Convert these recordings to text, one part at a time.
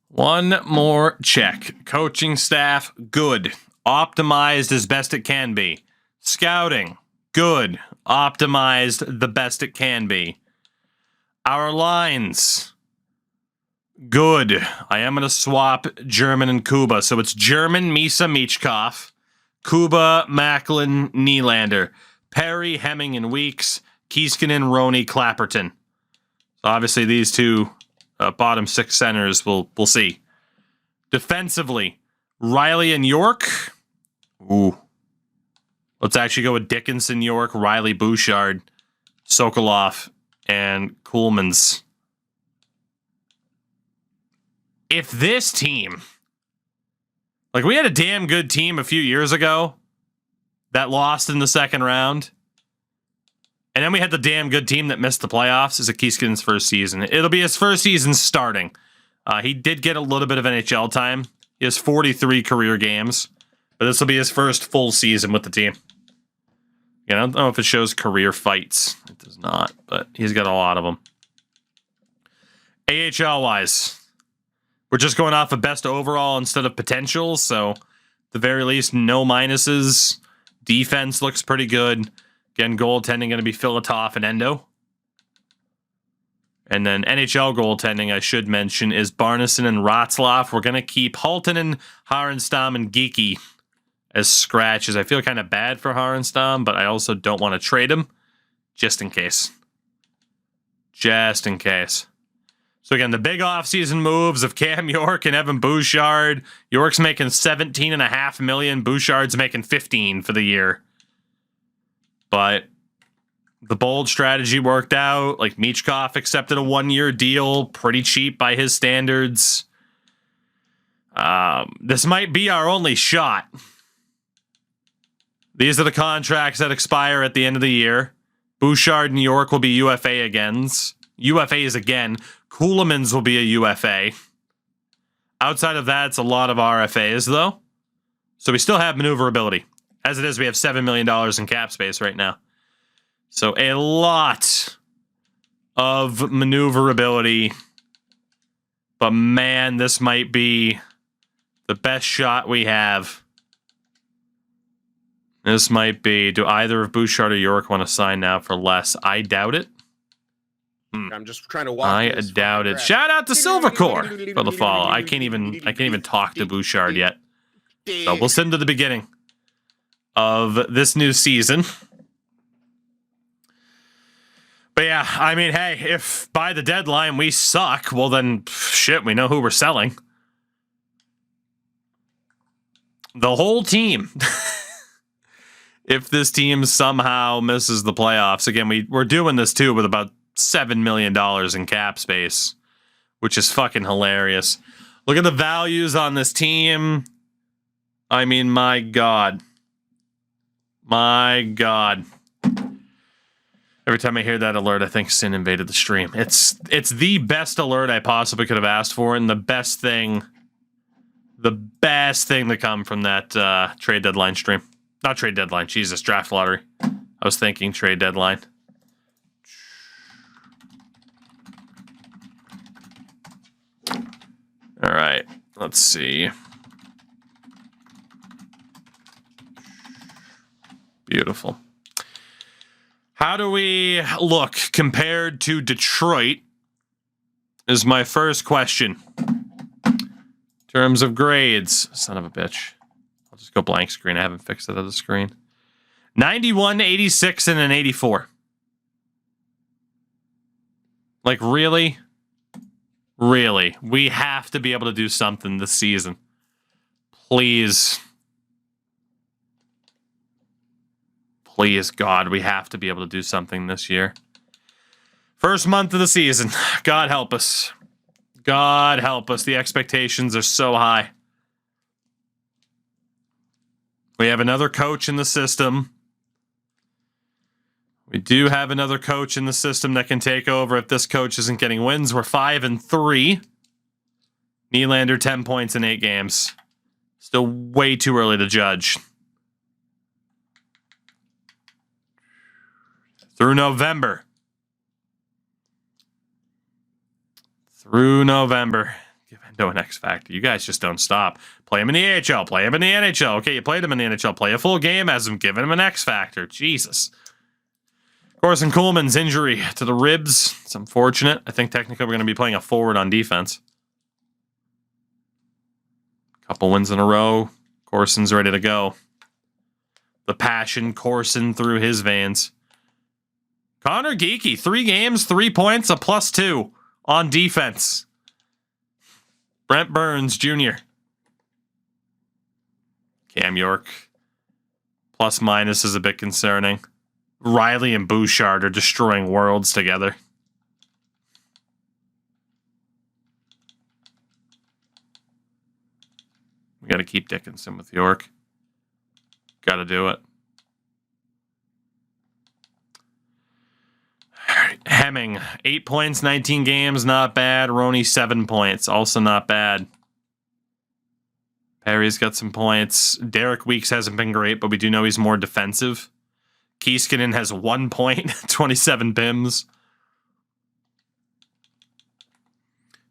One more check. Coaching staff, good. Optimized as best it can be. Scouting, good. Optimized the best it can be. Our lines, good. I am going to swap German and Kuba. So it's German, Misa, Michkov, Kuba, Macklin, Nylander, Perry, Hemming, and Weeks, Kieskinen, Roney, Clapperton. So obviously these two bottom six centers, we'll see. Defensively, Riley and York. Ooh. Let's actually go with Dickinson, York, Riley, Bouchard, Sokolov, and Kuhlmans. If this team, like we had a damn good team a few years ago that lost in the second round, and then we had the damn good team that missed the playoffs. Is Kieskinen's first season. It'll be his first season starting. He did get a little bit of NHL time. He has 43 career games, but this will be his first full season with the team. I don't know if it shows career fights. It does not, but he's got a lot of them. AHL-wise, we're just going off of best overall instead of potential, so at the very least, no minuses. Defense looks pretty good. Again, goaltending going to be Filatov and Endo. And then NHL goaltending, I should mention, is Barneson and Ratzlaff. We're going to keep Halttunen, Harenstam, and Geeky as scratches. I feel kind of bad for Harenstam, but I also don't want to trade him, just in case. Just in case. So again, the big offseason moves of Cam York and Evan Bouchard. York's making $17.5 million. Bouchard's making $15 for the year. But the bold strategy worked out. Like Michkov accepted a 1-year deal, pretty cheap by his standards. This might be our only shot. These are the contracts that expire at the end of the year. Bouchard and York will be UFAs again. Kuhlmans will be a UFA. Outside of that, it's a lot of RFAs, though. So we still have maneuverability. As it is, we have $7 million in cap space right now. So a lot of maneuverability. But man, this might be the best shot we have. This might be... Do either of Bouchard or York want to sign now for less? I doubt it. I'm just trying to walk. I doubt it. Shout out to Silvercore for the follow. I can't even talk to Bouchard yet. So we'll send to the beginning of this new season. But yeah, I mean, hey, if by the deadline we suck, well then, shit, we know who we're selling. The whole team. If this team somehow misses the playoffs, again, we're doing this too with about $7 million in cap space, which is fucking hilarious. Look at the values on this team. I mean, my God. My God. Every time I hear that alert, I think Sin invaded the stream. It's the best alert I possibly could have asked for, and the best thing to come from that trade deadline stream. Not trade deadline, Jesus, draft lottery. I was thinking trade deadline. All right, let's see. Beautiful. How do we look compared to Detroit is my first question. In terms of grades, son of a bitch. I'll just go blank screen. I haven't fixed that other screen. 91, 86, and an 84. Like, really? Really? We have to be able to do something this season. Please. Please, God, we have to be able to do something this year. First month of the season. God help us. God help us. The expectations are so high. We have another coach in the system. We do have another coach in the system that can take over if this coach isn't getting wins. We're 5-3. Nylander, 10 points in 8 games. Still way too early to judge. Through November. Give Endo an X Factor. You guys just don't stop. Play him in the AHL. Play him in the NHL. Okay, you played him in the NHL. Play a full game as him. Giving him an X Factor. Jesus. Corson Coleman's injury to the ribs. It's unfortunate. I think technically we're going to be playing a forward on defense. Couple wins in a row. Corson's ready to go. The passion coursing through his veins. Connor Geeky, 3 games, 3 points, a +2 on defense. Brent Burns Jr. Cam York. ± is a bit concerning. Riley and Bouchard are destroying worlds together. We got to keep Dickinson with York. Got to do it. Hemming, 8 points, 19 games, not bad. Roney, 7 points, also not bad. Perry's got some points. Derek Weeks hasn't been great, but we do know he's more defensive. Kieskinen has 1 point, 27 pims.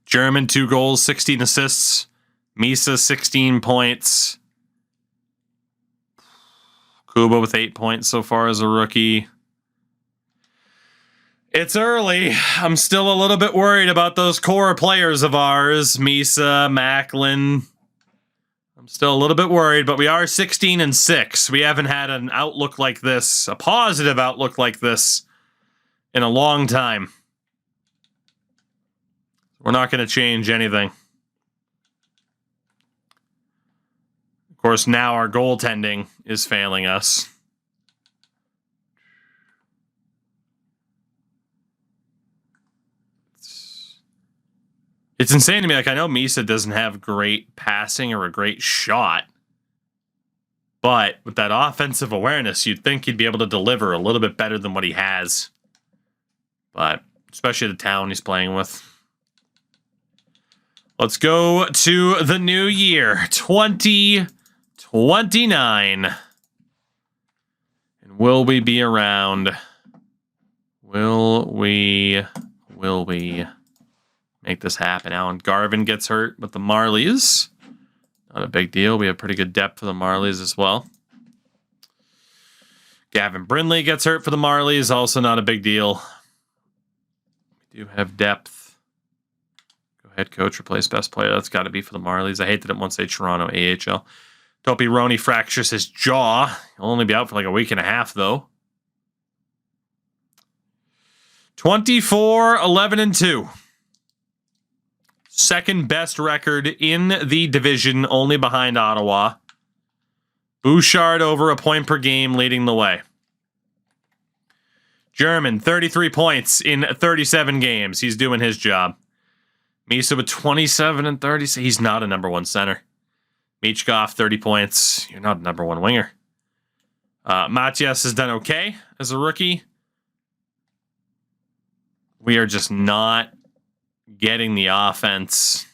German, 2 goals, 16 assists. Misa, 16 points. Kuba with 8 points so far as a rookie. It's early. I'm still a little bit worried about those core players of ours. Misa, Macklin. I'm still a little bit worried, but we are 16-6. We haven't had an outlook like this, a positive outlook like this, in a long time. We're not going to change anything. Of course, now our goaltending is failing us. It's insane to me. Like, I know Misa doesn't have great passing or a great shot, but with that offensive awareness, you'd think he'd be able to deliver a little bit better than what he has. But especially the town he's playing with. Let's go to the new year, 2029. And will we be around? Will we make this happen? Alan Garvin gets hurt with the Marlies. Not a big deal. We have pretty good depth for the Marlies as well. Gavin Brindley gets hurt for the Marlies. Also not a big deal. We do have depth. Go ahead, coach. Replace best player. That's got to be for the Marlies. I hate that it won't say Toronto AHL. Topi Roney fractures his jaw. He'll only be out for like a week and a half, though. 24-11-2. Second best record in the division, only behind Ottawa. Bouchard over a point per game, leading the way. German, 33 points in 37 games. He's doing his job. Misa with 27 and 30. He's not a number 1 center. Michkov, 30 points. You're not a number 1 winger. Matias has done okay as a rookie. We are just not getting the offense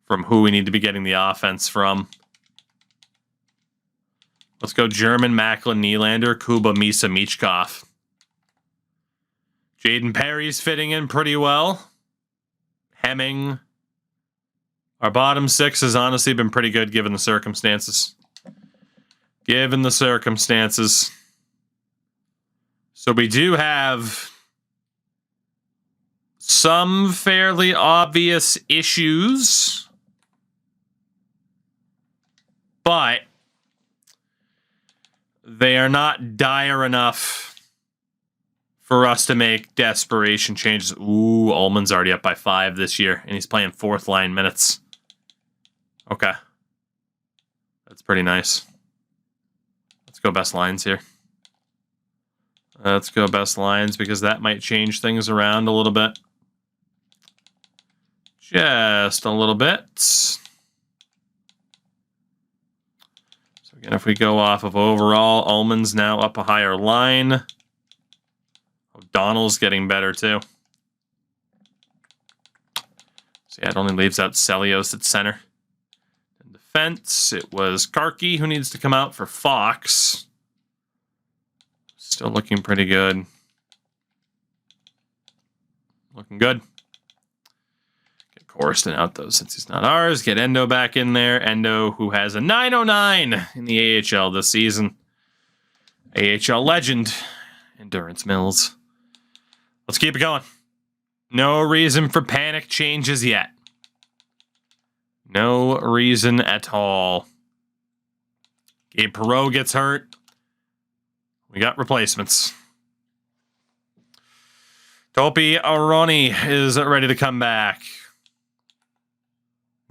from who we need to be getting the offense from. Let's go German, Macklin, Nylander, Kuba, Misa, Michkov. Jaden Perry's fitting in pretty well. Hemming. Our bottom 6 has honestly been pretty good given the circumstances. Given the circumstances. So we do have some fairly obvious issues, but they are not dire enough for us to make desperation changes. Ooh, Ullman's already up by 5 this year, and he's playing 4th line minutes. Okay. That's pretty nice. Let's go best lines here. Let's go best lines because that might change things around a little bit. Just a little bit. So again, if we go off of overall, Ullman's now up a higher line. O'Donnell's getting better too. So yeah, it only leaves out Celios at center. In defense, it was Karki who needs to come out for Fox. Still looking pretty good. Looking good. Coruscant out, though, since he's not ours. Get Endo back in there. Endo, who has a 909 in the AHL this season. AHL legend, Endurance Mills. Let's keep it going. No reason for panic changes yet. No reason at all. Gabe Perreault gets hurt. We got replacements. Topi Aroni is ready to come back.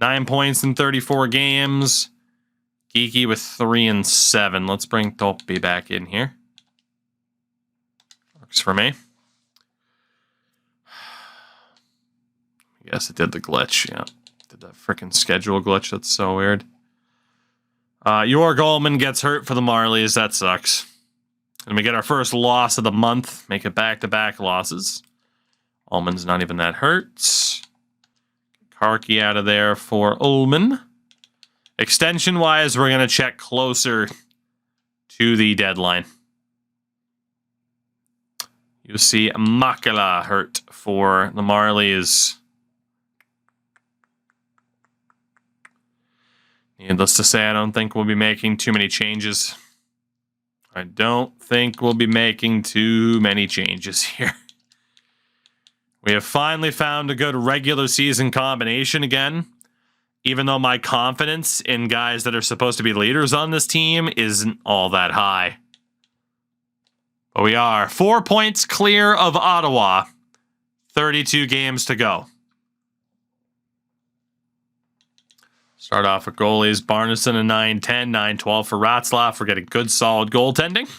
9 points in 34 games. Geeky with 3 and 7. Let's bring Topi back in here. Works for me. I guess it did the glitch, yeah. Did that freaking schedule glitch. That's so weird. Your Goldman gets hurt for the Marlies. That sucks. And we get our first loss of the month. Make it back-to-back losses. Ullman's not even that hurt. Karki out of there for Ullman. Extension-wise, we're going to check closer to the deadline. You see Makala hurt for the Marlies. Needless to say, I don't think we'll be making too many changes. I don't think we'll be making too many changes here. We have finally found a good regular season combination again, even though my confidence in guys that are supposed to be leaders on this team isn't all that high. But we are 4 points clear of Ottawa. 32 games to go. Start off with goalies. Barneson a 9-10, 9-12 for Ratzlaff. We're getting good, solid goaltending.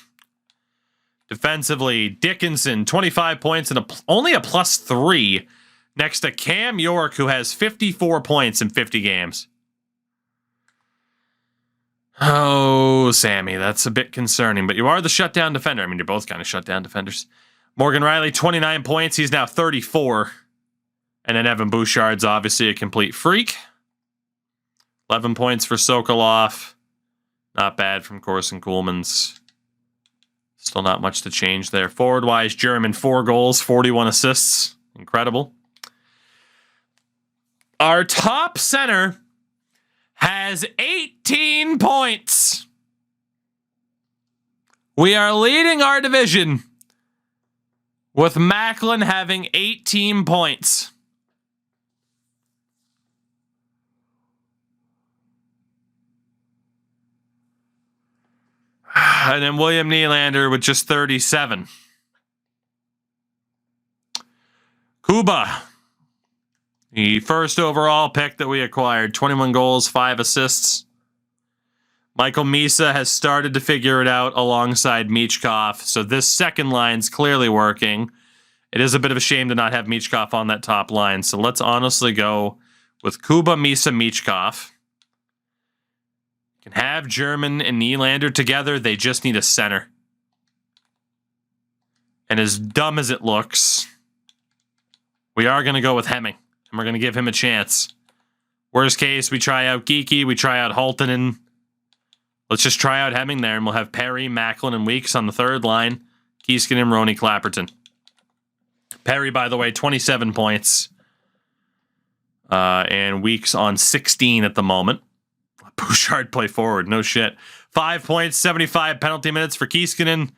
Defensively, Dickinson, 25 points and only a +3 next to Cam York, who has 54 points in 50 games. Oh, Sammy, that's a bit concerning, but you are the shutdown defender. I mean, you're both kind of shutdown defenders. Morgan Riley, 29 points. He's now 34. And then Evan Bouchard's obviously a complete freak. 11 points for Sokolov. Not bad from Corson Kuhlman's. Still not much to change there. Forward-wise, German, 4 goals, 41 assists. Incredible. Our top center has 18 points. We are leading our division with Macklin having 18 points. And then William Nylander with just 37. Kuba, the first overall pick that we acquired, 21 goals, 5 assists. Michael Misa has started to figure it out alongside Michkov, so this second line's clearly working. It is a bit of a shame to not have Michkov on that top line, so let's honestly go with Kuba, Misa, Michkov. Can have German and Nylander together. They just need a center. And as dumb as it looks, we are going to go with Hemming. And we're going to give him a chance. Worst case, we try out Geeky. We try out Haltonen. Let's just try out Hemming there. And we'll have Perry, Macklin, and Weeks on the third line. Keeskin and Roney Clapperton. Perry, by the way, 27 points. And Weeks on 16 at the moment. Bouchard play forward. No shit. 5 points, 75 penalty minutes for Kiiskinen.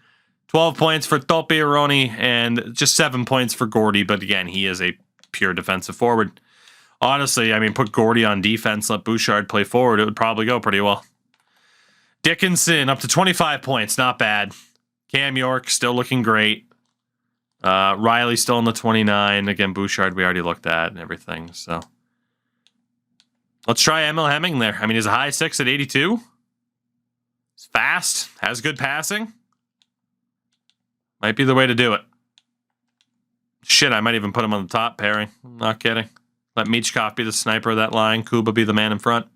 12 points for Topi Aroni. And just 7 points for Gordy. But again, he is a pure defensive forward. Honestly, I mean, put Gordy on defense, let Bouchard play forward. It would probably go pretty well. Dickinson up to 25 points. Not bad. Cam York still looking great. Riley still in the 29. Again, Bouchard we already looked at and everything. So let's try Emil Hemming there. I mean, he's a high 6 at 82. He's fast. Has good passing. Might be the way to do it. Shit, I might even put him on the top pairing. I'm not kidding. Let Michkov be the sniper of that line. Kuba be the man in front.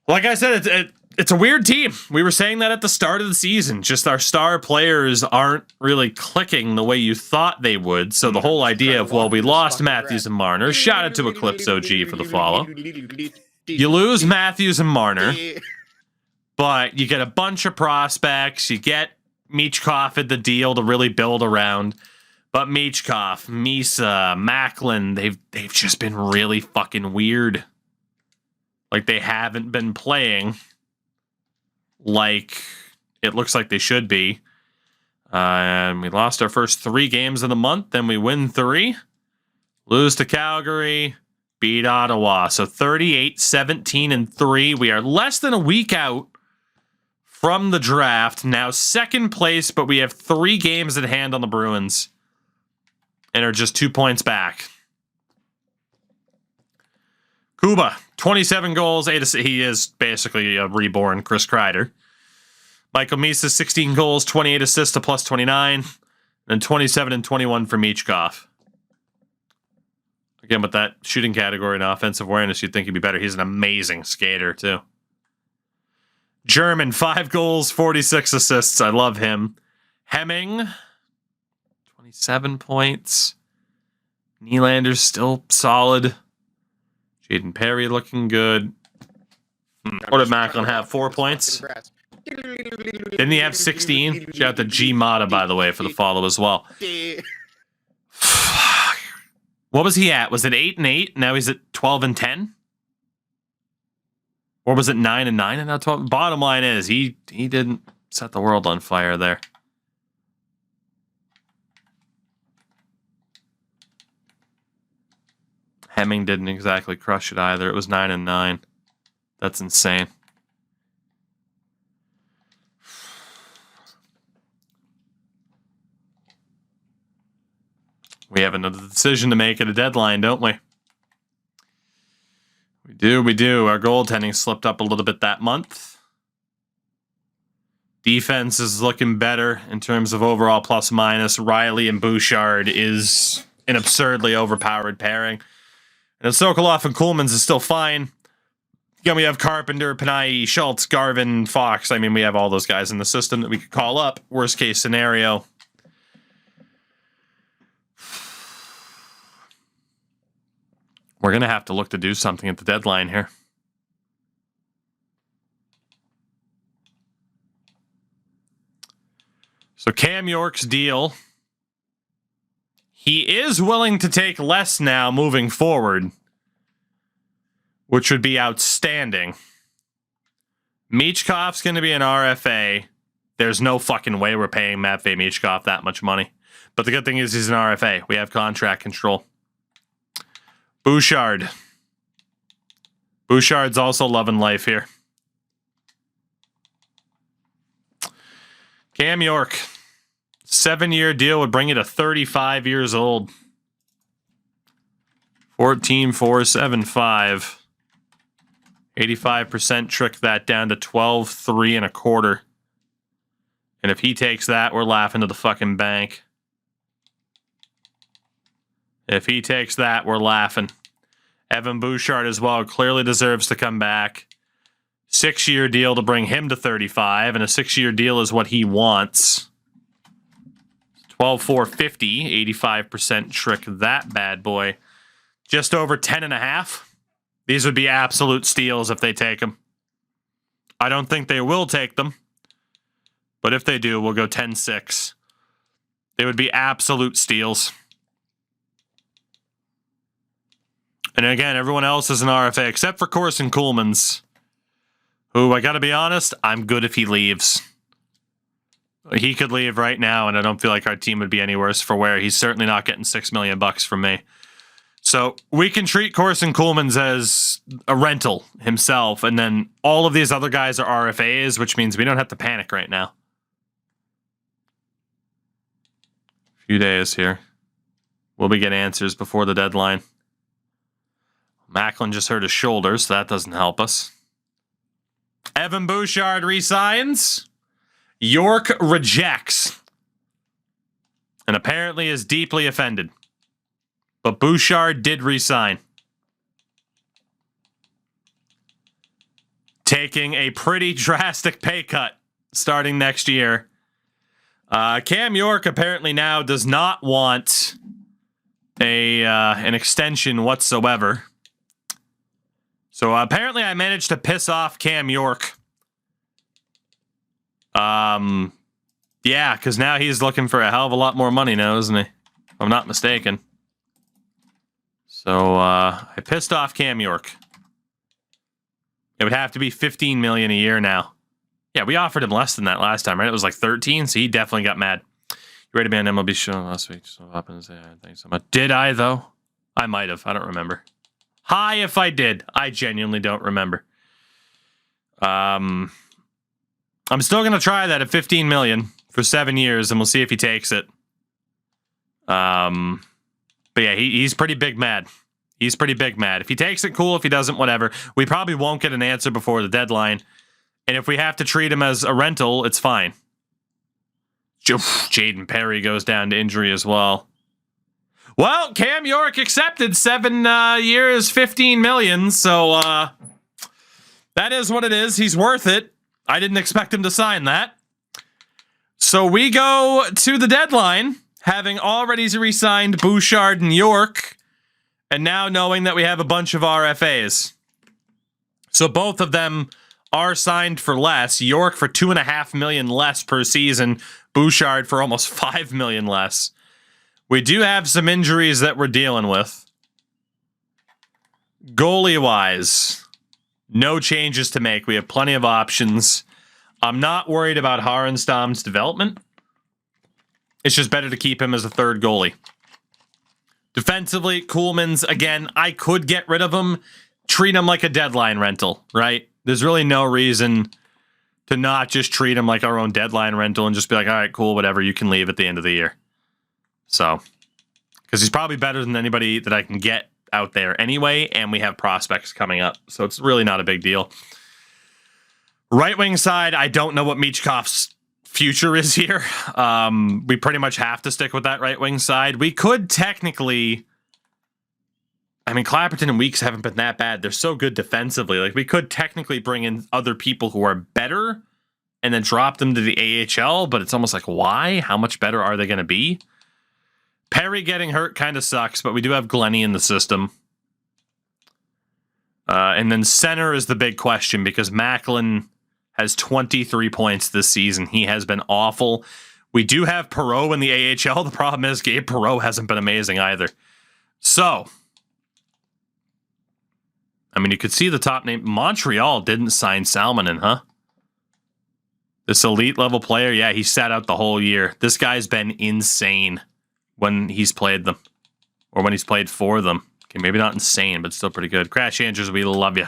Like I said, it's a weird team. We were saying that at the start of the season. Just our star players aren't really clicking the way you thought they would. So the whole idea of, well, we lost Matthews and Marner. Shout out to Eclipse OG for the follow. You lose Matthews and Marner, but you get a bunch of prospects. You get Michkov at the deal to really build around. But Michkov, Misa, Macklin, they've just been really fucking weird. Like, they haven't been playing like it looks like they should be. And we lost our first 3 games of the month. Then we win 3. Lose to Calgary. Beat Ottawa. So 38, 17, and 3. We are less than a week out from the draft. Now second place, but we have 3 games at hand on the Bruins. And are just 2 points back. Kuba, 27 goals, 8 assists. He is basically a reborn Chris Kreider. Michael Misa, 16 goals, 28 assists to plus 29. And 27 and 21 for Michkov. Again, with that shooting category and offensive awareness, you'd think he'd be better. He's an amazing skater, too. German, 5 goals, 46 assists. I love him. Hemming, 27 points. Nylander's still solid. Jaden Perry looking good. What did Macklin have? 4 points? Didn't he have 16? Shout out to G Mata, by the way, for the follow as well. What was he at? Was it 8 and 8? Now he's at 12 and 10? Or was it 9 and 9 and now 12? Bottom line is he didn't set the world on fire there. Hemming didn't exactly crush it either. It was 9 and 9. That's insane. We have another decision to make at a deadline, don't we? We do. Our goaltending slipped up a little bit that month. Defense is looking better in terms of overall plus minus. Riley and Bouchard is an absurdly overpowered pairing. And Sokolov and Kuhlman's is still fine. Again, we have Carpenter, Panayi, Schultz, Garvin, Fox. I mean, we have all those guys in the system that we could call up. Worst case scenario. We're going to have to look to do something at the deadline here. So Cam York's deal. He is willing to take less now moving forward, which would be outstanding. Michkov's going to be an RFA. There's no fucking way we're paying Matvei Michkov that much money. But the good thing is he's an RFA. We have contract control. Bouchard. Bouchard's also loving life here. Cam York. 7-year deal would bring you to 35 years old. 14,475. 85% trick that down to 12,3 and a quarter. And if he takes that, we're laughing to the fucking bank. If he takes that, we're laughing. Evan Bouchard as well clearly deserves to come back. 6-year deal to bring him to 35, and a 6-year deal is what he wants. 12,450, 85% trick that bad boy. Just over 10.5. These would be absolute steals if they take them. I don't think they will take them, but if they do, we'll go 10-6. They would be absolute steals. And again, everyone else is an RFA except for Corson Kuhlman's, who, I gotta be honest, I'm good if he leaves. He could leave right now, and I don't feel like our team would be any worse for wear. He's certainly not getting $6 million from me. So we can treat Corson Kuhlman's as a rental himself, and then all of these other guys are RFAs, which means we don't have to panic right now. A few days here. We'll be getting answers before the deadline. Macklin just hurt his shoulder, so that doesn't help us. Evan Bouchard resigns. York rejects. And apparently is deeply offended. But Bouchard did resign. Taking a pretty drastic pay cut starting next year. Cam York apparently now does not want an extension whatsoever. So apparently I managed to piss off Cam York. Yeah, because now he's looking for a hell of a lot more money now, isn't he? I'm not mistaken. So I pissed off Cam York. It would have to be $15 million a year now. Yeah, we offered him less than that last time, right? It was like 13, so he definitely got mad. You ready to be on MLB show last week? So happens. Thanks so much. Did I though? I might have. I don't remember. Hi, if I did. I genuinely don't remember. I'm still gonna try that at $15 million for 7 years, and we'll see if he takes it. But yeah, he's pretty big mad. He's pretty big mad. If he takes it, cool. If he doesn't, whatever. We probably won't get an answer before the deadline. And if we have to treat him as a rental, it's fine. Jaden Perry goes down to injury as well. Well, Cam York accepted 7 years, $15 million. So that is what it is. He's worth it. I didn't expect him to sign that. So we go to the deadline, having already re-signed Bouchard and York, and now knowing that we have a bunch of RFAs. So both of them are signed for less. York for $2.5 million less per season. Bouchard for almost $5 million less. We do have some injuries that we're dealing with. Goalie-wise, no changes to make. We have plenty of options. I'm not worried about Harenstam's development. It's just better to keep him as a third goalie. Defensively, Kuhlman's, again, I could get rid of him, treat him like a deadline rental, right? There's really no reason to not just treat him like our own deadline rental and just be like, all right, cool, whatever, you can leave at the end of the year. So, because he's probably better than anybody that I can get out there anyway, and we have prospects coming up, so it's really not a big deal. Right wing side, I don't know what Michkov's future is here. We pretty much have to stick with that right wing side. We could technically, I mean, Clapperton and Weeks haven't been that bad. They're so good defensively. Like, we could technically bring in other people who are better and then drop them to the AHL, but it's almost like, why? How much better are they going to be? Perry getting hurt kind of sucks, but we do have Glennie in the system. And then center is the big question because Macklin has 23 points this season. He has been awful. We do have Perreault in the AHL. The problem is Gabe Perreault hasn't been amazing either. So, I mean, you could see the top name. Montreal didn't sign Salmonen, huh? This elite level player, yeah, he sat out the whole year. This guy's been insane when he's played them. Or when he's played for them. Okay, maybe not insane, but still pretty good. Crash Andrews, we love you.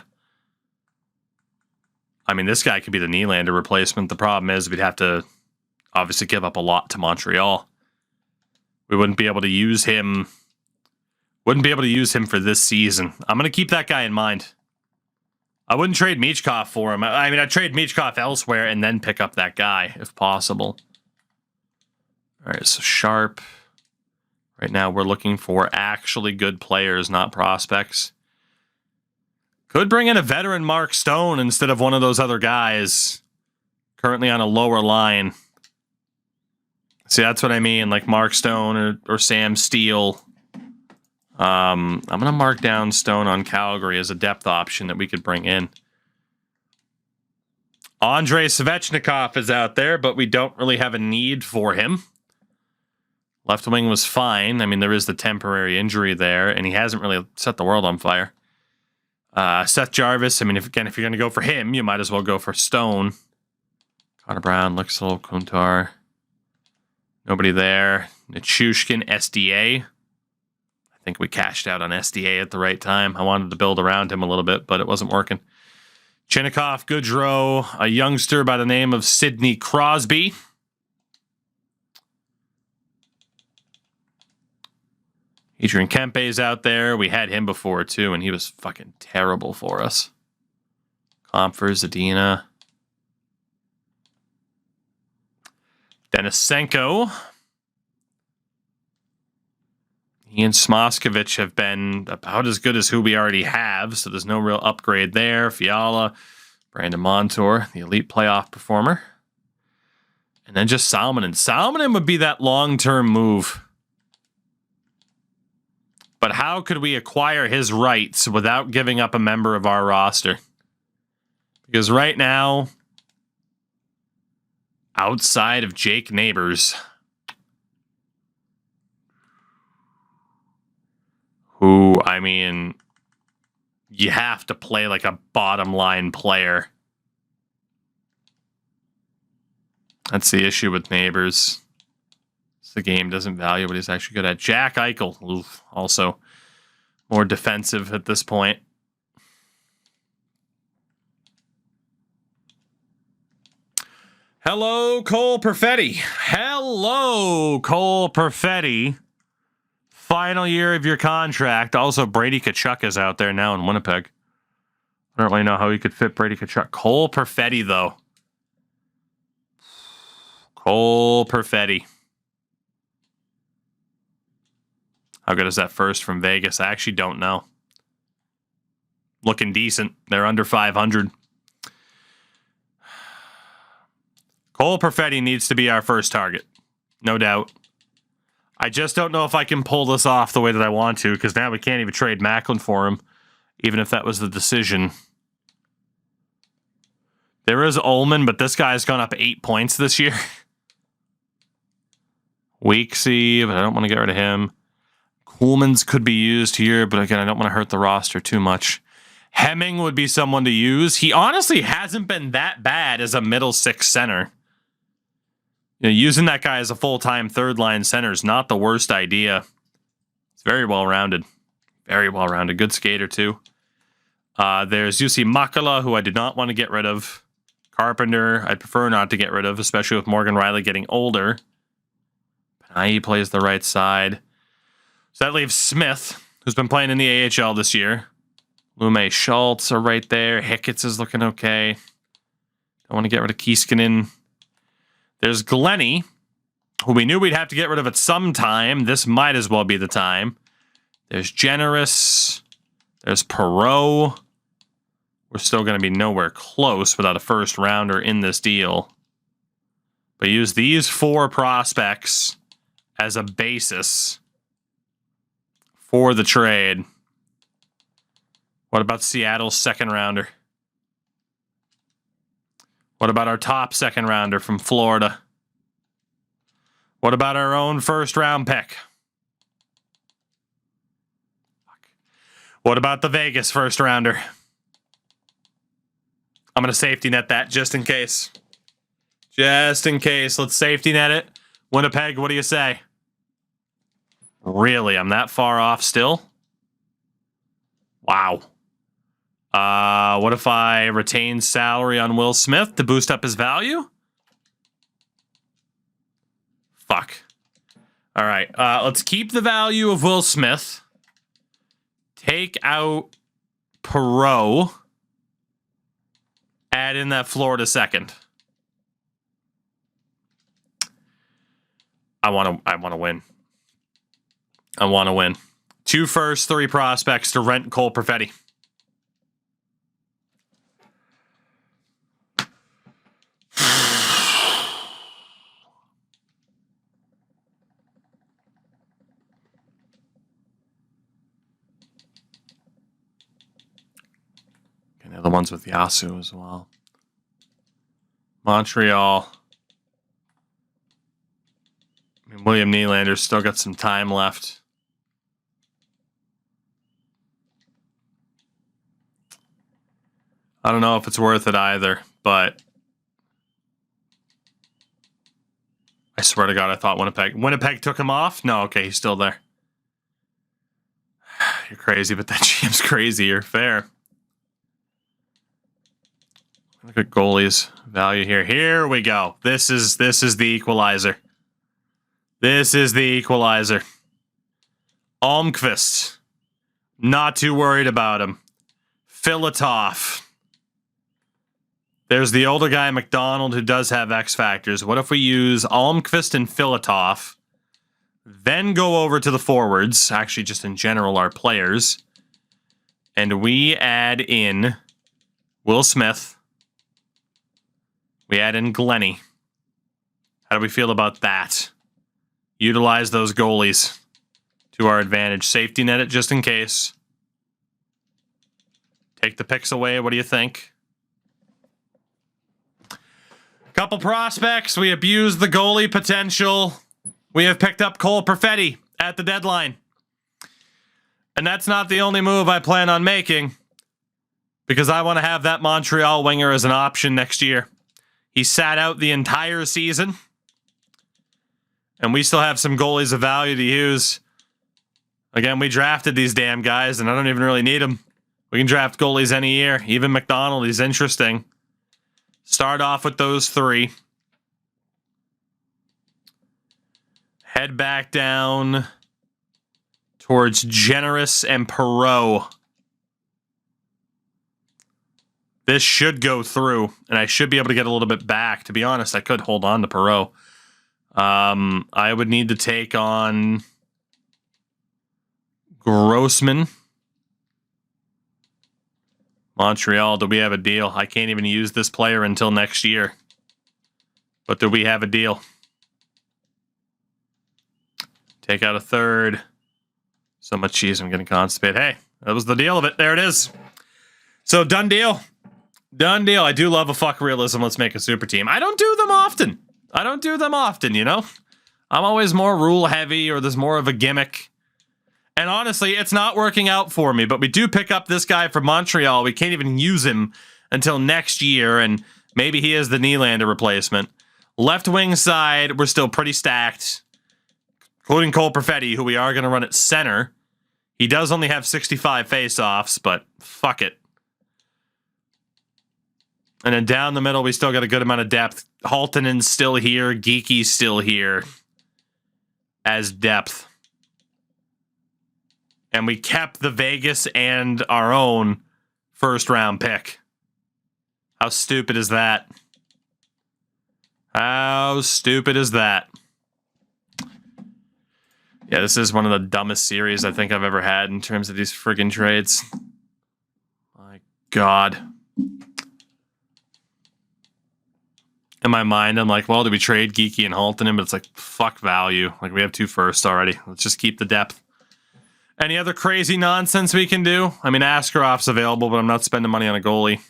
I mean, this guy could be the Nylander replacement. The problem is we'd have to obviously give up a lot to Montreal. We wouldn't be able to use him. Wouldn't be able to use him for this season. I'm going to keep that guy in mind. I wouldn't trade Michkov for him. I mean, I'd trade Michkov elsewhere and then pick up that guy if possible. All right, so Sharp. Right now, we're looking for actually good players, not prospects. Could bring in a veteran Mark Stone instead of one of those other guys currently on a lower line. See, that's what I mean, like Mark Stone or Sam Steele. I'm going to mark down Stone on Calgary as a depth option that we could bring in. Andrei Svechnikov is out there, but we don't really have a need for him. Left wing was fine. I mean, there is the temporary injury there, and he hasn't really set the world on fire. Seth Jarvis, I mean, if you're going to go for him, you might as well go for Stone. Connor Brown, Lixel, Kuntar. Nobody there. Nichushkin, SDA. I think we cashed out on SDA at the right time. I wanted to build around him a little bit, but it wasn't working. Chinnikov, Goodrow, a youngster by the name of Sidney Crosby. Adrian Kempe's out there. We had him before, too, and he was fucking terrible for us. Comfer, Zadina. Denisenko. He and Smoskovich have been about as good as who we already have, so there's no real upgrade there. Fiala, Brandon Montour, the elite playoff performer. And then just Salmonen. Salmonen would be that long-term move. But how could we acquire his rights without giving up a member of our roster? Because right now, outside of Jake Neighbors, who, I mean, you have to play like a bottom line player. That's the issue with Neighbors. The game doesn't value what he's actually good at. Jack Eichel, oof, also more defensive at this point. Hello, Cole Perfetti. Hello, Cole Perfetti. Final year of your contract. Also, Brady Tkachuk is out there now in Winnipeg. I don't really know how he could fit Brady Tkachuk. Cole Perfetti, though. Cole Perfetti. How good is that first from Vegas? I actually don't know. Looking decent. They're under 500. Cole Perfetti needs to be our first target. No doubt. I just don't know if I can pull this off the way that I want to, because now we can't even trade Macklin for him, even if that was the decision. There is Ullman, but this guy's gone up 8 points this year. Weeksy, but I don't want to get rid of him. Coolman's could be used here, but again, I don't want to hurt the roster too much. Hemming would be someone to use. He honestly hasn't been that bad as a middle six center. You know, using that guy as a full-time third-line center is not the worst idea. It's very well-rounded. Very well-rounded. Good skater, too. There's Jussi Makala, who I did not want to get rid of. Carpenter, I'd prefer not to get rid of, especially with Morgan Riley getting older. He plays the right side. So that leaves Smith, who's been playing in the AHL this year. Lume Schultz are right there. Hicketts is looking okay. Don't want to get rid of Kieskinen. There's Glenny, who we knew we'd have to get rid of at some time. This might as well be the time. There's Generous. There's Perreault. We're still going to be nowhere close without a first rounder in this deal. But use these 4 prospects as a basis for the trade. What about Seattle's second rounder? What about our top second rounder from Florida? What about our own first round pick? What about the Vegas first rounder? I'm going to safety net that just in case. Just in case. Let's safety net it. Winnipeg, what do you say? Really? I'm that far off still? Wow. What if I retain salary on Will Smith to boost up his value? Fuck. All right. Let's keep the value of Will Smith. Take out Perreault. Add in that Florida second. I want to win. I want to win. 2 firsts, 3 prospects to rent Cole Perfetti. And the other ones with Yasu as well. Montreal. I mean, William Nylander's still got some time left. I don't know if it's worth it either, but I swear to God, I thought Winnipeg took him off? No, okay, he's still there. You're crazy, but that GM's crazier. Fair. Look at goalies' value here. Here we go. This is the equalizer. This is the equalizer. Almqvist. Not too worried about him. Filatov. There's the older guy, McDonald, who does have X factors. What if we use Almqvist and Filatov, then go over to the forwards, actually just in general our players, and we add in Will Smith. We add in Glenny. How do we feel about that? Utilize those goalies to our advantage. Safety net it just in case. Take the picks away. What do you think? Couple prospects. We abused the goalie potential. We have picked up Cole Perfetti at the deadline. And that's not the only move I plan on making, because I want to have that Montreal winger as an option next year. He sat out the entire season, and we still have some goalies of value to use. Again, we drafted these damn guys, and I don't even really need them. We can draft goalies any year. Even McDonald, he's interesting. Start off with those 3. Head back down towards Generous and Perreault. This should go through, and I should be able to get a little bit back. To be honest, I could hold on to Perreault. I would need to take on Grossman. Montreal, do we have a deal? I can't even use this player until next year. But do we have a deal? Take out a 3rd. So much cheese, I'm getting constipated. Hey, that was the deal of it. There it is. So, done deal. Done deal. I do love a fuck realism. Let's make a super team. I don't do them often. You know? I'm always more rule heavy, or there's more of a gimmick. And honestly, it's not working out for me, but we do pick up this guy from Montreal. We can't even use him until next year, and maybe he is the Nylander replacement. Left wing side, we're still pretty stacked, including Cole Perfetti, who we are going to run at center. He does only have 65 face-offs, but fuck it. And then down the middle, we still got a good amount of depth. Haltonen's still here. Geeky's still here as depth. And we kept the Vegas and our own first-round pick. How stupid is that? How stupid is that? Yeah, this is one of the dumbest series I think I've ever had in terms of these friggin' trades. My God. In my mind, I'm like, well, do we trade Geeky and Haltonen? But it's like, fuck value. Like, we have 2 firsts already. Let's just keep the depth. Any other crazy nonsense we can do? I mean, Askarof's available, but I'm not spending money on a goalie.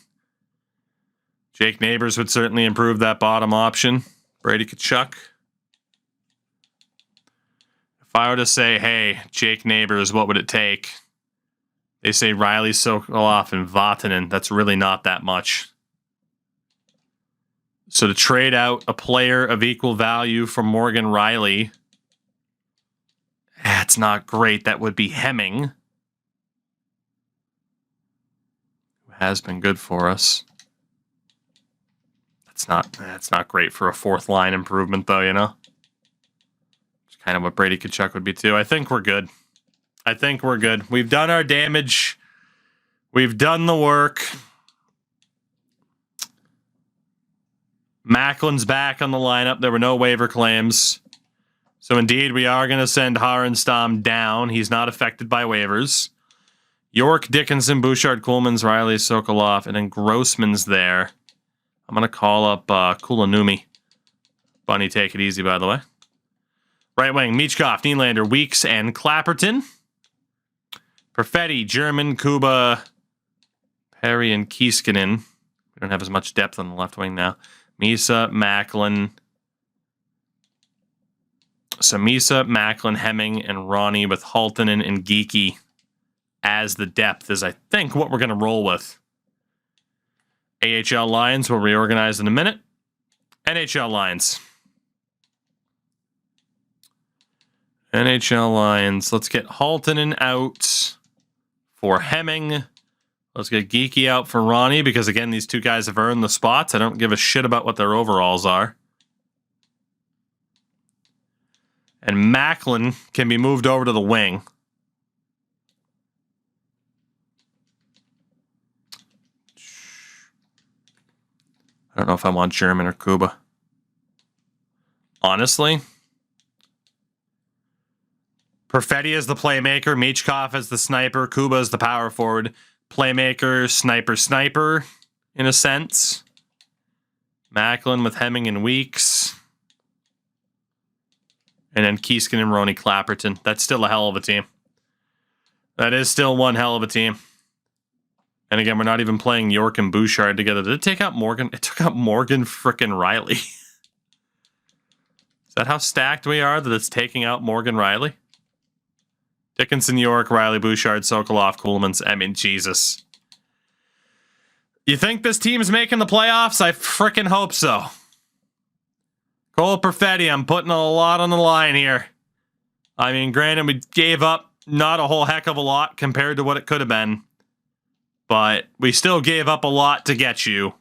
Jake Neighbors would certainly improve that bottom option. Brady Tkachuk. If I were to say, hey, Jake Neighbors, what would it take? They say Riley Sokolov and Vatanen. That's really not that much. So to trade out a player of equal value for Morgan Riley, that's not great. That would be Hemming, who has been good for us. That's not great for a 4th line improvement, though, you know? It's kind of what Brady Tkachuk would be, too. I think we're good. We've done our damage. We've done the work. Macklin's back on the lineup. There were no waiver claims. So indeed, we are going to send Harenstam down. He's not affected by waivers. York, Dickinson, Bouchard, Coolmans, Riley, Sokolov, and then Grossman's there. I'm going to call up Kulanumi. Bunny, take it easy, by the way. Right wing, Michkov, Nylander, Weeks, and Clapperton. Perfetti, German, Kuba, Perry, and Kieskinen. We don't have as much depth on the left wing now. Misa, Macklin. So Misa, Macklin, Hemming, and Ronnie with Haltonen and Geeky as the depth is, I think, what we're going to roll with. AHL lines will reorganize in a minute. NHL lines. NHL lines. Let's get Haltonen out for Hemming. Let's get Geeky out for Ronnie, because, again, these 2 guys have earned the spots. I don't give a shit about what their overalls are. And Macklin can be moved over to the wing. I don't know if I want German or Kuba. Honestly, Perfetti is the playmaker, Michkov is the sniper, Kuba is the power forward. Playmaker, sniper, in a sense. Macklin with Hemming and Weeks. And then Kieskin and Ronnie Clapperton. That's still a hell of a team. That is still one hell of a team. And again, we're not even playing York and Bouchard together. Did it take out Morgan? It took out Morgan frickin' Riley. Is that how stacked we are, that it's taking out Morgan Riley? Dickinson, York, Riley, Bouchard, Sokolov, Kuhlmans. I mean, Jesus. You think this team's making the playoffs? I frickin' hope so. Cole Perfetti, I'm putting a lot on the line here. I mean, granted, we gave up not a whole heck of a lot compared to what it could have been. But we still gave up a lot to get you.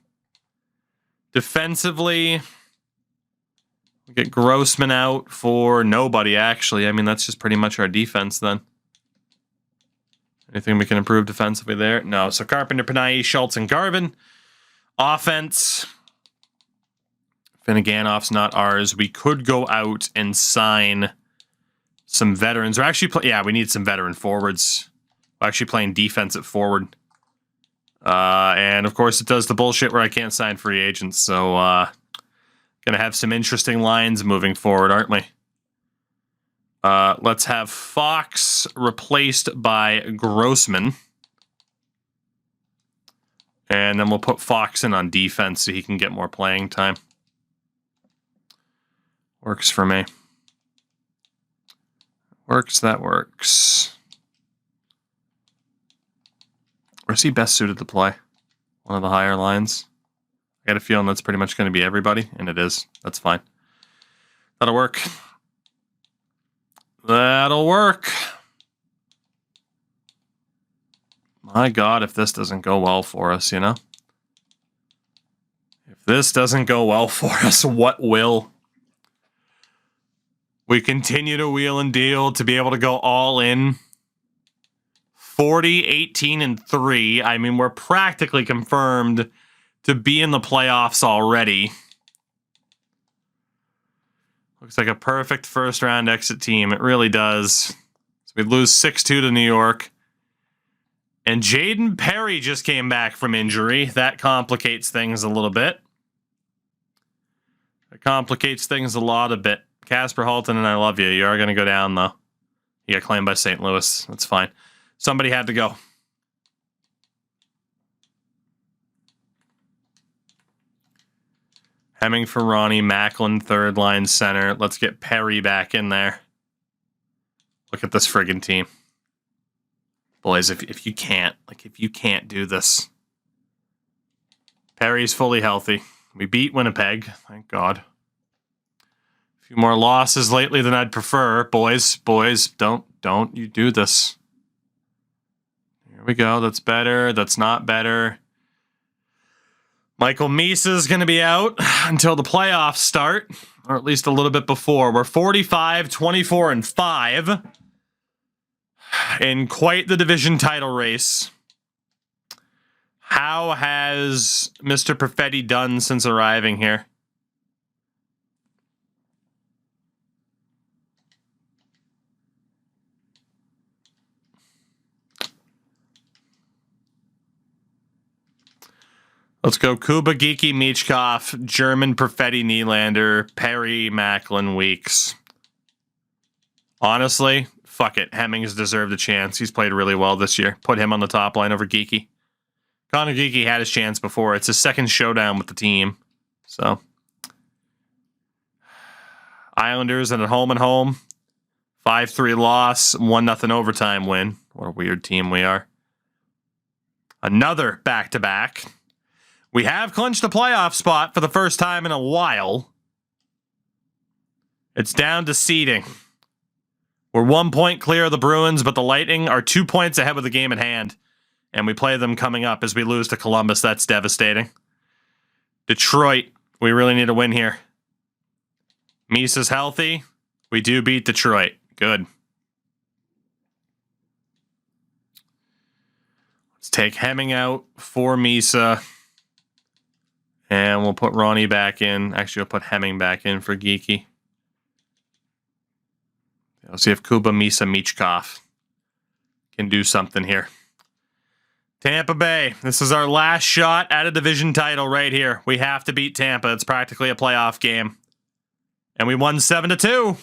Defensively, we get Grossman out for nobody, actually. I mean, that's just pretty much our defense then. Anything we can improve defensively there? No. So Carpenter, Panayi, Schultz, and Garvin. Offense. Finneganoff's not ours. We could go out and sign some veterans. We're actually yeah, we need some veteran forwards. We're actually playing defense at forward. And of course it does the bullshit where I can't sign free agents. So gonna have some interesting lines moving forward, aren't we? Let's have Fox replaced by Grossman. And then we'll put Fox in on defense so he can get more playing time. Works for me. Works, that works. Where's he best suited to play? One of the higher lines. I got a feeling that's pretty much going to be everybody, and it is. That's fine. That'll work. That'll work. My God, if this doesn't go well for us, you know? If this doesn't go well for us, what will? We continue to wheel and deal to be able to go all in. 40, 18, and 3. I mean, we're practically confirmed to be in the playoffs already. Looks like a perfect first-round exit team. It really does. So we lose 6-2 to New York. And Jaden Perry just came back from injury. That complicates things a little bit. It complicates things a lot a bit. Casper Halton, and I love you. You are going to go down, though. You got claimed by St. Louis. That's fine. Somebody had to go. Hemming for Ronnie. Macklin, third line center. Let's get Perry back in there. Look at this friggin' team. Boys, if you can't, if you can't do this. Perry's fully healthy. We beat Winnipeg. Thank God. Few more losses lately than I'd prefer. Boys, don't you do this. Here we go. That's better. That's not better. Michael Misa's going to be out until the playoffs start, or at least a little bit before. We're 45, 24, and 5 in quite the division title race. How has Mr. Perfetti done since arriving here? Let's go Kuba, Geeky, Michkov, German, Perfetti, Nylander, Perry, Macklin, Weeks. Honestly, fuck it. Hemmings deserved a chance. He's played really well this year. Put him on the top line over Geeky. Connor Geeky had his chance before. It's his second showdown with the team. So, Islanders at home and home. 5-3 loss, 1-0 overtime win. What a weird team we are. Another back-to-back. We have clinched a playoff spot for the first time in a while. It's down to seeding. We're 1 point clear of the Bruins, but the Lightning are 2 points ahead with the game at hand. And we play them coming up as we lose to Columbus. That's devastating. Detroit, we really need a win here. Misa's healthy. We do beat Detroit. Good. Let's take Hemming out for Misa. And we'll put Ronnie back in. Actually, we'll put Hemming back in for Geeky. Let's see if Kuba, Misa, Michkov can do something here. Tampa Bay. This is our last shot at a division title right here. We have to beat Tampa. It's practically a playoff game. And we won 7-2.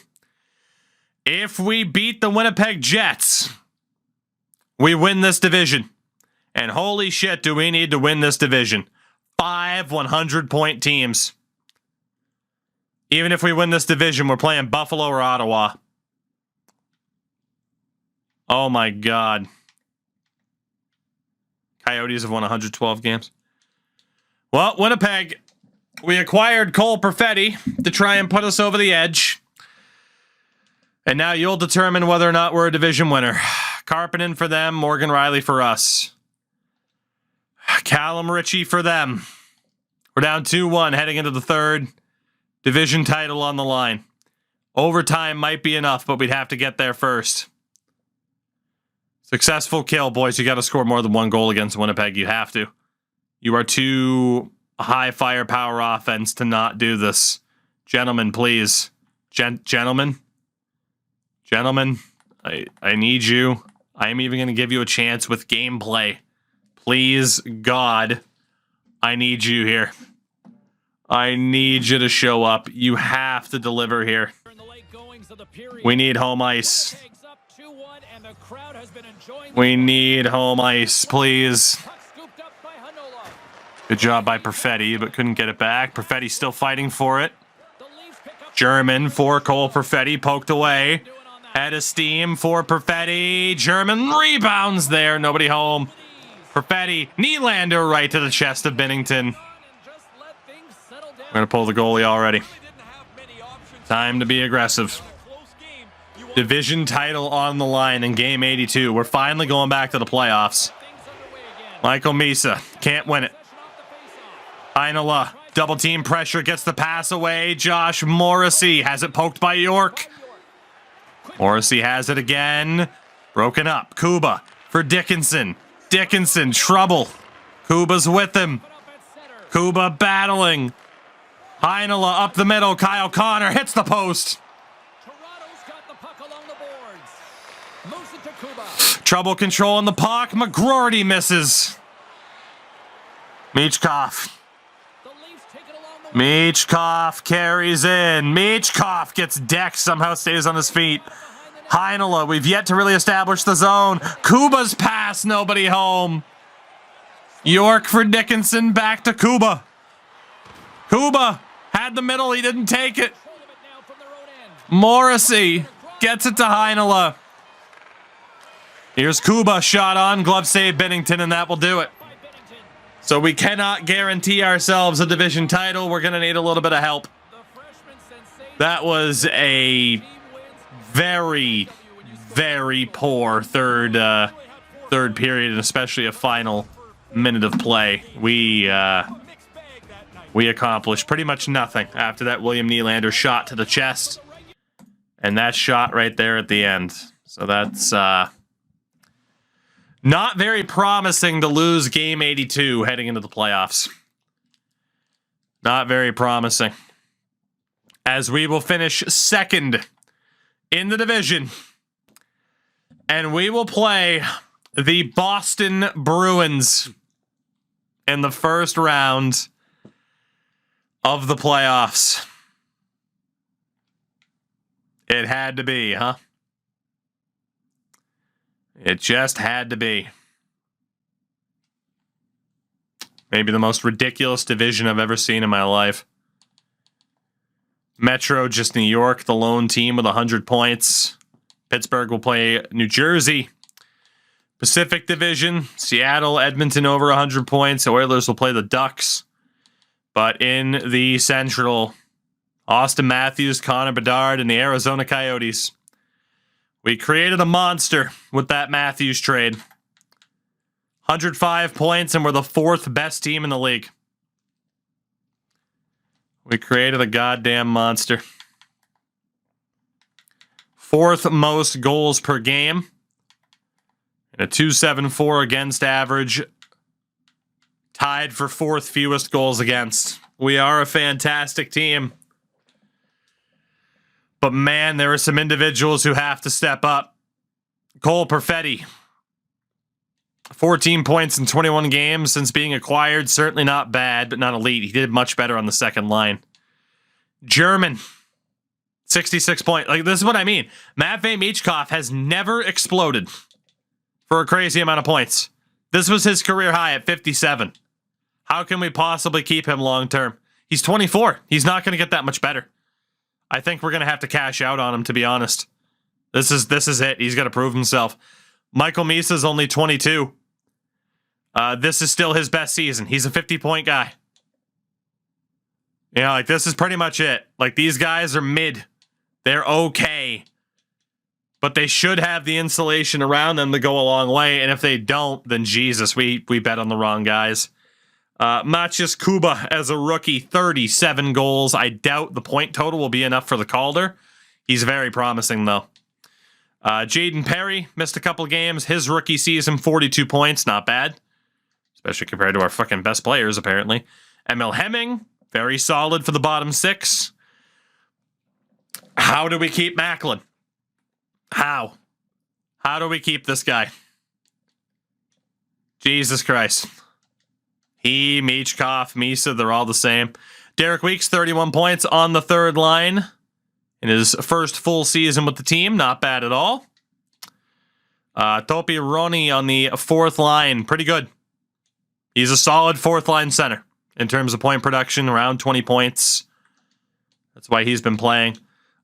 If we beat the Winnipeg Jets, we win this division. And holy shit, do we need to win this division. 5 100-point teams. Even if we win this division, we're playing Buffalo or Ottawa. Oh my God. Coyotes have won 112 games. Well, Winnipeg, we acquired Cole Perfetti to try and put us over the edge. And now you'll determine whether or not we're a division winner. Karppinen for them, Morgan Riley for us. Callum Ritchie for them. We're down 2-1 heading into the third. Division title on the line. Overtime might be enough, but we'd have to get there first. Successful kill, boys. You got to score more than one goal against Winnipeg. You have to. You are too high firepower offense to not do this. Gentlemen, please. Gentlemen, I need you. I am even going to give you a chance with gameplay. Please, God, I need you here. I need you to show up. You have to deliver here. We need home ice. We need home ice, please. Good job by Perfetti, but couldn't get it back. Perfetti still fighting for it. German for Cole Perfetti, poked away. Head of steam for Perfetti. German rebounds there. Nobody home. Perfetti, Nylander right to the chest of Binnington. We're going to pull the goalie already. Time to be aggressive. Division title on the line in game 82. We're finally going back to the playoffs. Michael Misa can't win it. Heinola, double team pressure, gets the pass away. Josh Morrissey has it poked by York. Morrissey has it again. Broken up. Kuba for Dickinson. Dickinson, trouble. Kuba's with him. Kuba battling. Heinola up the middle. Kyle Connor hits the post. Trouble controlling the puck. McGroarty misses. Michkov. Michkov carries in. Michkov gets decked. Somehow stays on his feet. Heinola, we've yet to really establish the zone. Kuba's pass, nobody home. York for Dickinson, back to Kuba. Kuba had the middle, he didn't take it. Morrissey gets it to Heinola. Here's Kuba, shot on, glove save Binnington, and that will do it. So we cannot guarantee ourselves a division title. We're going to need a little bit of help. That was a very, very poor third period, and especially a final minute of play. We accomplished pretty much nothing after that William Nylander shot to the chest, and that shot right there at the end. So that's not very promising to lose game 82 heading into the playoffs. Not very promising, as we will finish second in the division, and we will play the Boston Bruins in the first round of the playoffs. It had to be, huh? It just had to be. Maybe the most ridiculous division I've ever seen in my life. Metro, just New York, the lone team with 100 points. Pittsburgh will play New Jersey. Pacific Division, Seattle, Edmonton over 100 points. Oilers will play the Ducks. But in the Central, Austin Matthews, Connor Bedard, and the Arizona Coyotes. We created a monster with that Matthews trade. 105 points, and we're the fourth best team in the league. We created a goddamn monster. Fourth most goals per game. And a 2.74 against average. Tied for fourth fewest goals against. We are a fantastic team. But man, there are some individuals who have to step up. Cole Perfetti. 14 points in 21 games since being acquired. Certainly not bad, but not elite. He did much better on the second line. German. 66 points. Like, this is what I mean. Matvei Michkov has never exploded for a crazy amount of points. This was his career high at 57. How can we possibly keep him long term? He's 24. He's not going to get that much better. I think we're going to have to cash out on him, to be honest. This is it. He's got to prove himself. Michael Misa's only 22. This is still his best season. He's a 50-point guy. You know, like, this is pretty much it. Like, these guys are mid. They're okay. But they should have the insulation around them to go a long way. And if they don't, then Jesus, we bet on the wrong guys. Maciej Kuba as a rookie, 37 goals. I doubt the point total will be enough for the Calder. He's very promising, though. Jaden Perry missed a couple games. His rookie season, 42 points. Not bad. Especially compared to our fucking best players, apparently. Emil Hemming, very solid for the bottom six. How do we keep Macklin? How? How do we keep this guy? Jesus Christ. He, Michkov, Misa, they're all the same. Derek Weeks, 31 points on the third line in his first full season with the team. Not bad at all. Topi Roni on the fourth line. Pretty good. He's a solid fourth line center in terms of point production, around 20 points. That's why he's been playing.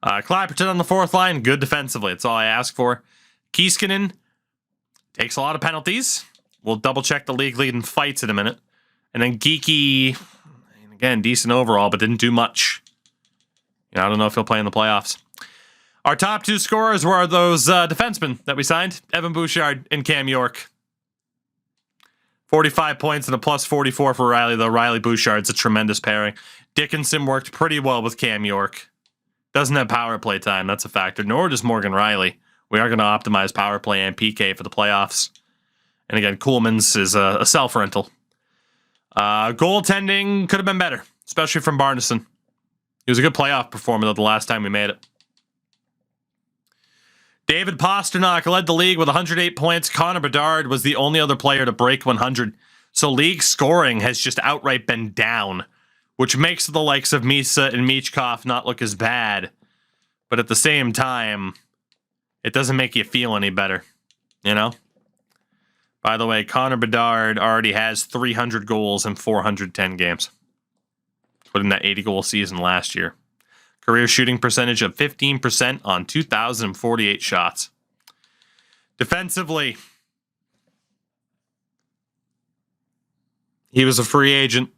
Clapperton on the fourth line, good defensively. That's all I ask for. Kiiskinen takes a lot of penalties. We'll double check the league lead in fights in a minute. And then Geeky, again, decent overall, but didn't do much. You know, I don't know if he'll play in the playoffs. Our top two scorers were those defensemen that we signed, Evan Bouchard and Cam York. 45 points and a plus 44 for Riley, though. Riley Bouchard's a tremendous pairing. Dickinson worked pretty well with Cam York. Doesn't have power play time, that's a factor. Nor does Morgan Riley. We are going to optimize power play and PK for the playoffs. And again, Coolman's is a self-rental. Goaltending could have been better, especially from Barneson. He was a good playoff performer, though, the last time we made it. David Pasternak led the league with 108 points. Connor Bedard was the only other player to break 100. So league scoring has just outright been down, which makes the likes of Misa and Michkov not look as bad. But at the same time, it doesn't make you feel any better, you know? By the way, Connor Bedard already has 300 goals in 410 games. Put in that 80-goal season last year. Career shooting percentage of 15% on 2,048 shots. Defensively, he was a free agent.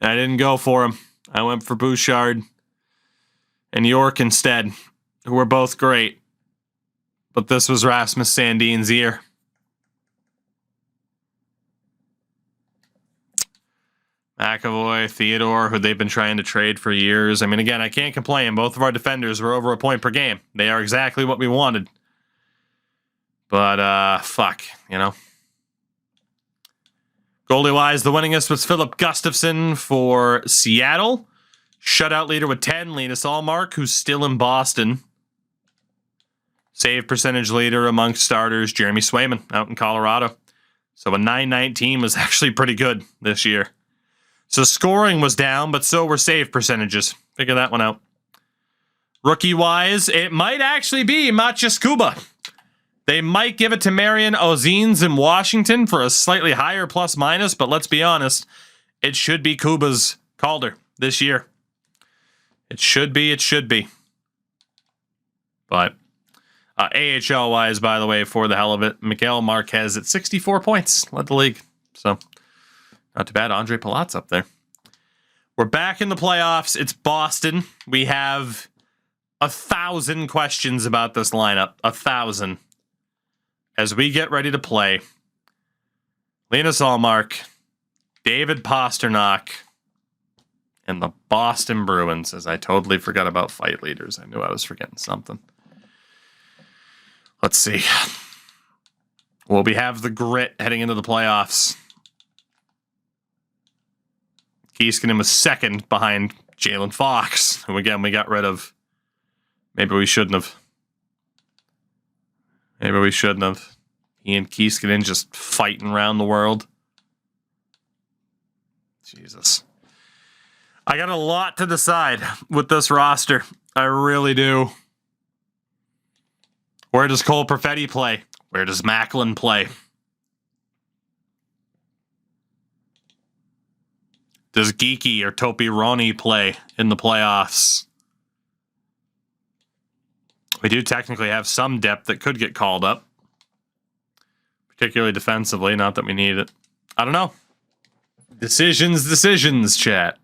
I didn't go for him. I went for Bouchard and York instead, who were both great. But this was Rasmus Sandin's year. McAvoy, Theodore, who they've been trying to trade for years. I mean, again, I can't complain. Both of our defenders were over a point per game. They are exactly what we wanted. But, fuck, you know. Goalie-wise, the winningest was Philip Gustafson for Seattle. Shutout leader with 10, Linus Allmark, who's still in Boston. Save percentage leader amongst starters, Jeremy Swayman, out in Colorado. So a 919 was actually pretty good this year. So scoring was down, but so were save percentages. Figure that one out. Rookie-wise, it might actually be Maciej Kuba. They might give it to Marian Ozines in Washington for a slightly higher plus-minus, but let's be honest, it should be Kuba's Calder this year. It should be. But AHL-wise, by the way, for the hell of it, Miguel Marquez at 64 points. Led the league. So, not too bad. Andre Palat's up there. We're back in the playoffs. It's Boston. We have 1,000 questions about this lineup. 1,000. As we get ready to play, Linus Allmark, David Pasternak, and the Boston Bruins, as I totally forgot about fight leaders. I knew I was forgetting something. Let's see. Well, we have the grit heading into the playoffs. Kiiskinen was second behind Jalen Fox, who again we got rid of. Maybe we shouldn't have. He and Kiiskinen just fighting around the world. Jesus. I got a lot to decide with this roster. I really do. Where does Cole Perfetti play? Where does Macklin play? Does Geeky or Topi Roni play in the playoffs? We do technically have some depth that could get called up. particularly defensively. Not that we need it. I don't know. Decisions, chat.